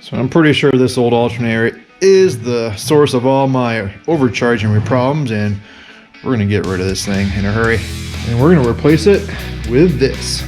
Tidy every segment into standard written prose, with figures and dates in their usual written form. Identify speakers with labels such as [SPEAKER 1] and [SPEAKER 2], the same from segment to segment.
[SPEAKER 1] So I'm pretty sure this old alternator is the source of all my overcharging problems, and we're going to get rid of this thing in a hurry. And we're going to replace it with this.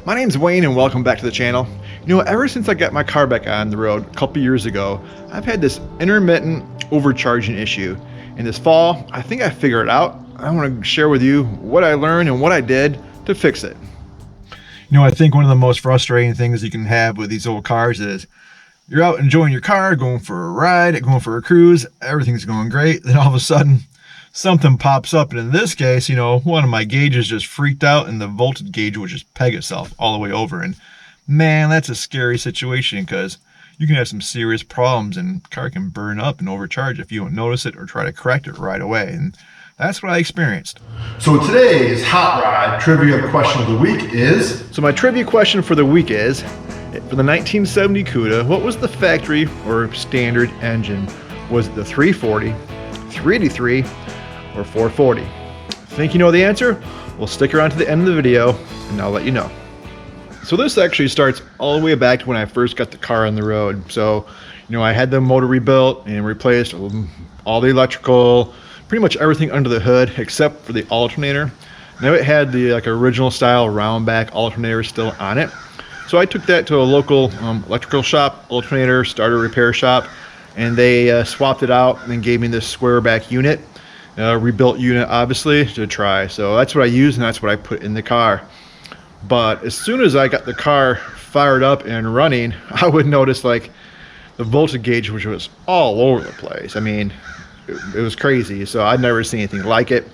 [SPEAKER 1] My name's Wayne and welcome back to the channel. You know, ever since I got my car back on the road a couple years ago, I've had this intermittent overcharging issue. And this fall, I think I figured it out. I want to share with you what I learned and what I did to fix it. You know, I think one of the most frustrating things you can have with these old cars is you're out enjoying your car, going for a ride, going for a cruise, everything's going great. Then all of a sudden, something pops up, and in this case, you know, one of my gauges just freaked out and the voltage gauge would just peg itself all the way over. And man, that's a scary situation because you can have some serious problems and the car can burn up and overcharge if you don't notice it or try to correct it right away. And that's what I experienced.
[SPEAKER 2] So today's Hot Rod Trivia Question of the Week is...
[SPEAKER 1] So my trivia question for the week is, for the 1970 Cuda, what was the factory or standard engine? Was it the 340, 383, or 440? Think you know the answer? Well, stick around to the end of the video and I'll let you know. So this actually starts all the way back to when I first got the car on the road. So, you know, I had the motor rebuilt and replaced all the electrical, pretty much everything under the hood except for the alternator. Now it had the original style round back alternator still on it. So I took that to a local electrical shop, alternator starter repair shop, and they swapped it out and gave me this square back unit. Rebuilt unit obviously to try. So that's what I used and that's what I put in the car. But as soon as I got the car fired up and running, I would notice like the voltage gauge, which was all over the place. I mean, it was crazy. So I'd never seen anything like it.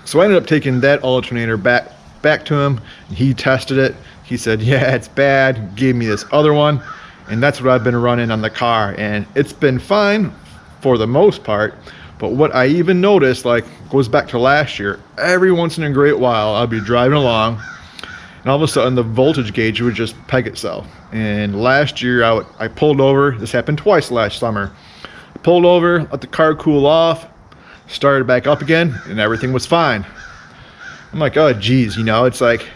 [SPEAKER 1] So I ended up taking that alternator back to him. And he tested it. He said, yeah, it's bad. Gave me this other one. And that's what I've been running on the car. And it's been fine for the most part. But what I even noticed, like, goes back to last year, every once in a great while, I'll be driving along, and all of a sudden the voltage gauge would just peg itself. And last year, I pulled over. This happened twice last summer. I pulled over, let the car cool off, started back up again, and everything was fine. I'm like, oh, geez, you know, it's like,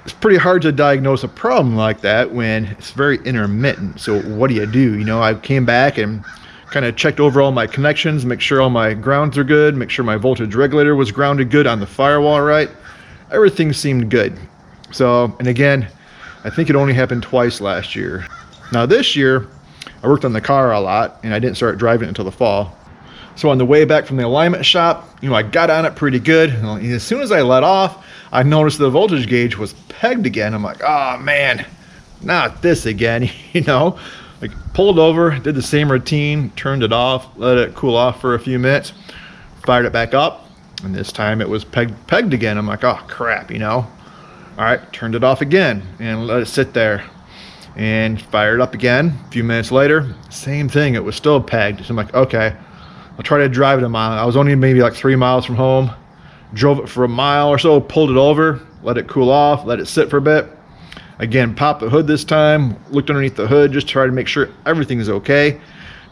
[SPEAKER 1] it's pretty hard to diagnose a problem like that when it's very intermittent. So what do? You know, I came back and kind of checked over all my connections, make sure all my grounds are good, make sure my voltage regulator was grounded good on the firewall right. Everything seemed good. So, and again, I think it only happened twice last year. Now this year, I worked on the car a lot and I didn't start driving it until the fall. So on the way back from the alignment shop, you know, I got on it pretty good. And as soon as I let off, I noticed the voltage gauge was pegged again. I'm like, oh man, not this again, you know? Like pulled over, did the same routine, turned it off, let it cool off for a few minutes, fired it back up, and this time it was pegged again. I'm like, oh crap, you know. All right, turned it off again and let it sit there and fired it up again. A few minutes later, same thing, it was still pegged. So I'm like, okay, I'll try to drive it a mile. I was only maybe like 3 miles from home, drove it for a mile or so, pulled it over, let it cool off, let it sit for a bit. Again, popped the hood this time, looked underneath the hood, just tried to make sure everything is okay.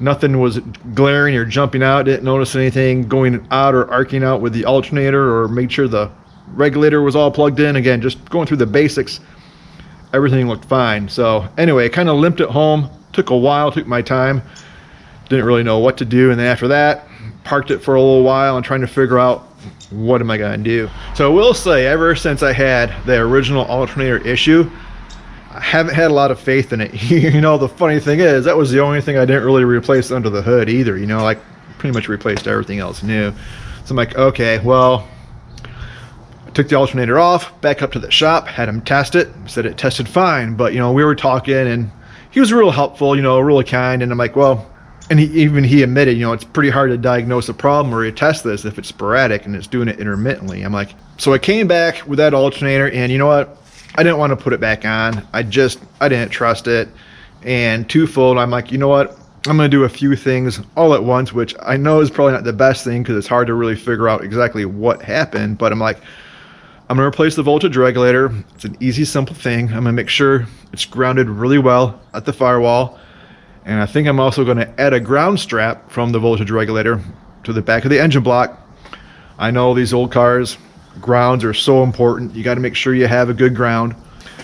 [SPEAKER 1] Nothing was glaring or jumping out, didn't notice anything going out or arcing out with the alternator, or made sure the regulator was all plugged in. Again, just going through the basics, everything looked fine. So anyway, I kind of limped it home, took a while, took my time, didn't really know what to do. And then after that, parked it for a little while and trying to figure out what am I gonna do. So I will say, ever since I had the original alternator issue, I haven't had a lot of faith in it. You know, the funny thing is, that was the only thing I didn't really replace under the hood either. You know, like pretty much replaced everything else new. So I'm like, okay, well, I took the alternator off, back up to the shop, had him test it, said it tested fine. But, you know, we were talking and he was real helpful, you know, really kind. And I'm like, well, and he admitted, you know, it's pretty hard to diagnose a problem or to test this if it's sporadic and it's doing it intermittently. I'm like, so I came back with that alternator and you know what? I didn't want to put it back on. I didn't trust it. And twofold, I'm like, you know what? I'm going to do a few things all at once, which I know is probably not the best thing because it's hard to really figure out exactly what happened. But I'm like, I'm going to replace the voltage regulator. It's an easy, simple thing. I'm going to make sure it's grounded really well at the firewall. And I think I'm also going to add a ground strap from the voltage regulator to the back of the engine block. I know these old cars, grounds are so important. You got to make sure you have a good ground.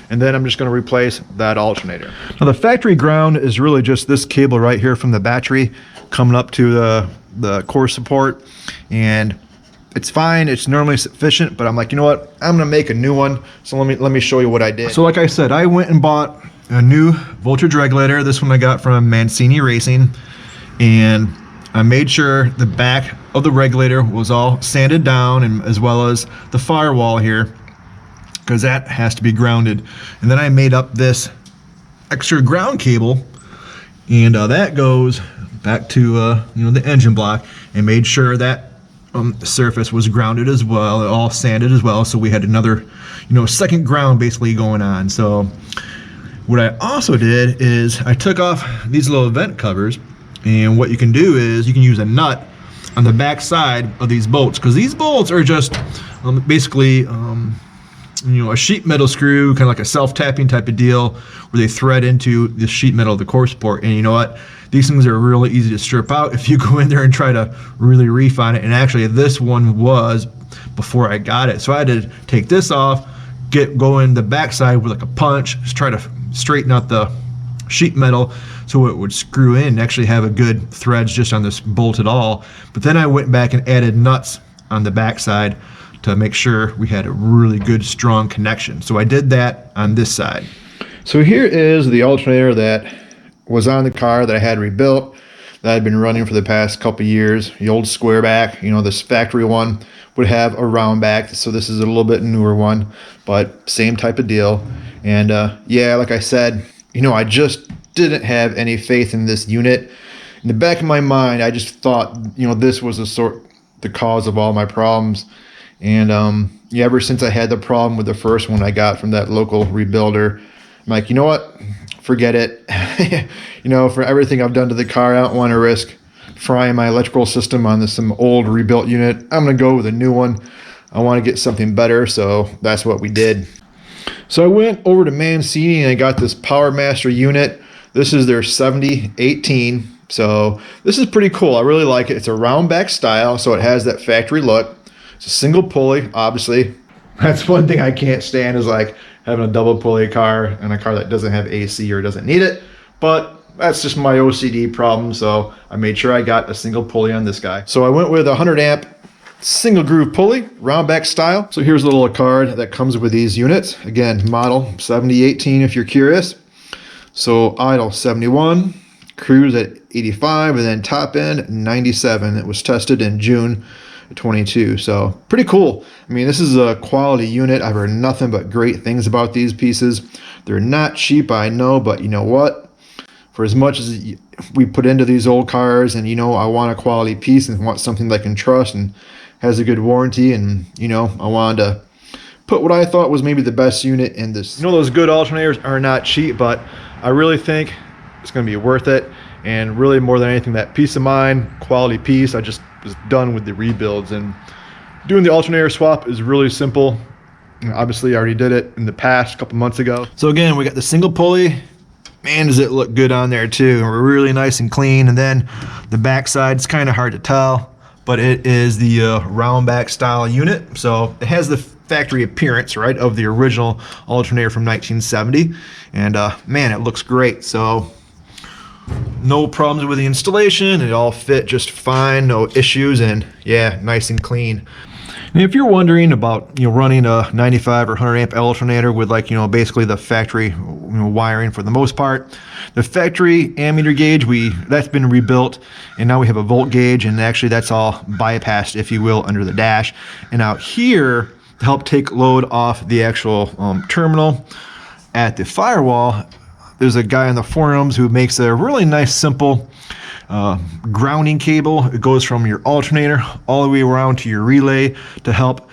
[SPEAKER 1] And then I'm just going to replace that alternator. Now the factory ground is really just this cable right here from the battery coming up to the core support. And it's fine, it's normally sufficient, but I'm like, you know what, I'm gonna make a new one. So let me show you what I did. So like I said, I went and bought a new voltage regulator. This one I got from Mancini Racing, and I made sure the back of the regulator was all sanded down, and as well as the firewall here, because that has to be grounded. And then I made up this extra ground cable, and that goes back to the engine block, and made sure that the surface was grounded as well, all sanded as well, so we had another second ground basically going on. So what I also did is I took off these little vent covers, and what you can do is you can use a nut on the back side of these bolts, because these bolts are just basically a sheet metal screw, kind of like a self-tapping type of deal, where they thread into the sheet metal of the core support. And you know what? These things are really easy to strip out if you go in there and try to really refine it. And actually this one was before I got it. So I had to take this off, go in the backside with like a punch, just try to straighten out the sheet metal so it would screw in and actually have a good threads just on this bolt at all. But then I went back and added nuts on the backside to make sure we had a really good strong connection. So I did that on this side. So here is the alternator that was on the car that I had rebuilt, that I'd been running for the past couple years. The old square back, this factory one would have a round back, so this is a little bit newer one, but same type of deal. And yeah, like I said, I just didn't have any faith in this unit. In the back of my mind, I just thought, this was the cause of all my problems. And yeah, ever since I had the problem with the first one I got from that local rebuilder, I'm like, you know what? Forget it. For everything I've done to the car, I don't want to risk frying my electrical system on some old rebuilt unit. I'm going to go with a new one. I want to get something better, so that's what we did. So I went over to Mancini and I got this Power Master unit. This is their 7018. So this is pretty cool. I really like it. It's a round back style, so it has that factory look. It's a single pulley, obviously. That's one thing I can't stand, is like having a double pulley car and a car that doesn't have AC or doesn't need it. But that's just my OCD problem, so I made sure I got a single pulley on this guy. So I went with a 100 amp single groove pulley, round back style. So here's a little card that comes with these units. Again, model 7018 if you're curious. So idle 71, cruise at 85, and then top end 97. It was tested in June 22. So pretty cool. I mean, this is a quality unit. I've heard nothing but great things about these pieces. They're not cheap, I know, but you know what? For as much as we put into these old cars, and I want a quality piece and want something that I can trust and has a good warranty, and I wanted to put what I thought was maybe the best unit in this. Those good alternators are not cheap, but I really think it's going to be worth it. And really, more than anything, that peace of mind, quality piece. I just was done with the rebuilds, and doing the alternator swap is really simple. Obviously I already did it in the past, a couple months ago. So again, we got the single pulley. Man, does it look good on there too. And we're really nice and clean. And then the back side, it's kind of hard to tell, but it is the round back style unit. So it has the factory appearance, right, of the original alternator from 1970. And man, it looks great. So no problems with the installation. It all fit just fine, no issues, and yeah, nice and clean. And if you're wondering about running a 95 or 100 amp alternator with basically the factory wiring for the most part, the factory ammeter gauge, that's been rebuilt, and now we have a volt gauge, and actually that's all bypassed, if you will, under the dash. And out here, to help take load off the actual terminal at the firewall, there's a guy on the forums who makes a really nice, simple grounding cable. It goes from your alternator all the way around to your relay to help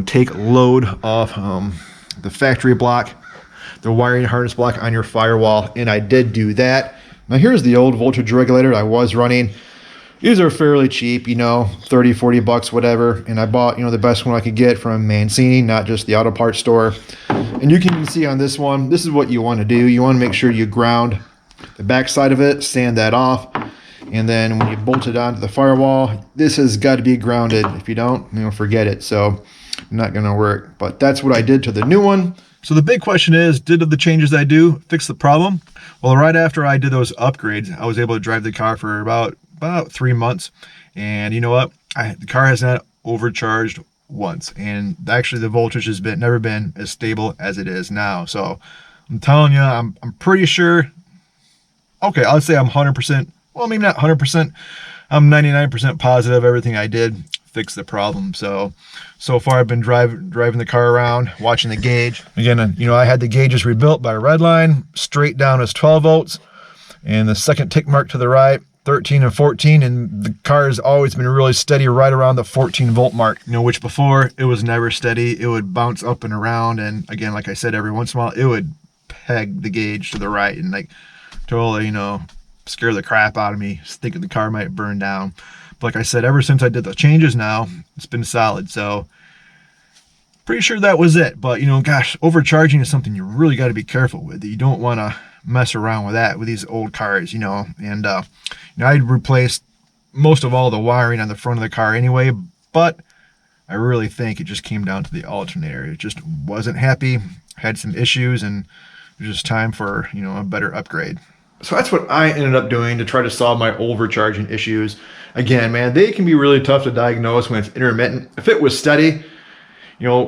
[SPEAKER 1] take load off the factory block, the wiring harness block on your firewall. And I did do that. Now here's the old voltage regulator I was running. These are fairly cheap, 30, 40 bucks, whatever. And I bought the best one I could get from Mancini, not just the auto parts store. And you can see on this one, this is what you want to do. You want to make sure you ground the back side of it, sand that off. And then when you bolt it onto the firewall, this has got to be grounded. If you don't, forget it. So not going to work. But that's what I did to the new one. So the big question is, did the changes I do fix the problem? Well, right after I did those upgrades, I was able to drive the car for about 3 months. And you know what? The car has not overcharged once. And actually the voltage has never been as stable as it is now. So I'm telling you, I'm pretty sure. Okay, I'll say I'm 100%. Well, maybe not 100%. I'm 99% positive everything I did fixed the problem. So far I've been driving the car around, watching the gauge. Again, I had the gauges rebuilt by Redline, straight down as 12 volts, and the second tick mark to the right, 13 and 14, and the car has always been really steady right around the 14 volt mark, which before it was never steady. It would bounce up and around, and again, like I said, every once in a while it would peg the gauge to the right and like totally, scare the crap out of me, thinking the car might burn down. But like I said, ever since I did the changes now, it's been solid. So pretty sure that was it. But gosh, overcharging is something you really got to be careful with. You don't want to mess around with that with these old cars, and I'd replaced most of all the wiring on the front of the car anyway, but I really think it just came down to the alternator. It just wasn't happy, had some issues, and it was just time for a better upgrade. So that's what I ended up doing to try to solve my overcharging issues. Again, man, they can be really tough to diagnose when it's intermittent. If it was steady,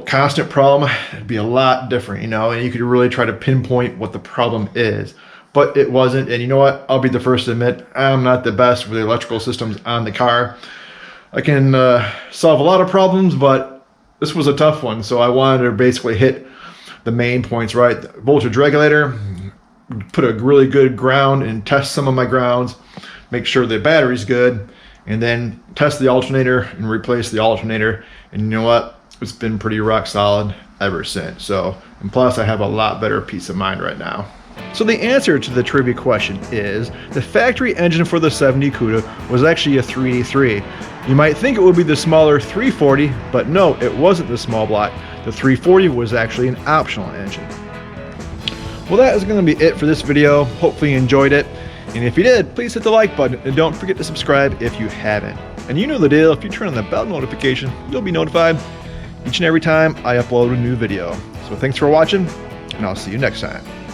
[SPEAKER 1] constant problem, it'd be a lot different, and you could really try to pinpoint what the problem is. But it wasn't, and you know what? I'll be the first to admit, I'm not the best with the electrical systems on the car. I can solve a lot of problems, but this was a tough one, so I wanted to basically hit the main points right. The voltage regulator, put a really good ground and test some of my grounds, make sure the battery's good, and then test the alternator and replace the alternator. And you know what? It's been pretty rock solid ever since. So, and plus I have a lot better peace of mind right now. So the answer to the trivia question is the factory engine for the 70 Cuda was actually a 383. You might think it would be the smaller 340, but no, it wasn't the small block. The 340 was actually an optional engine. Well, that is going to be it for this video. Hopefully you enjoyed it. And if you did, please hit the like button and don't forget to subscribe if you haven't. And you know the deal, if you turn on the bell notification, you'll be notified each and every time I upload a new video. So thanks for watching, and I'll see you next time.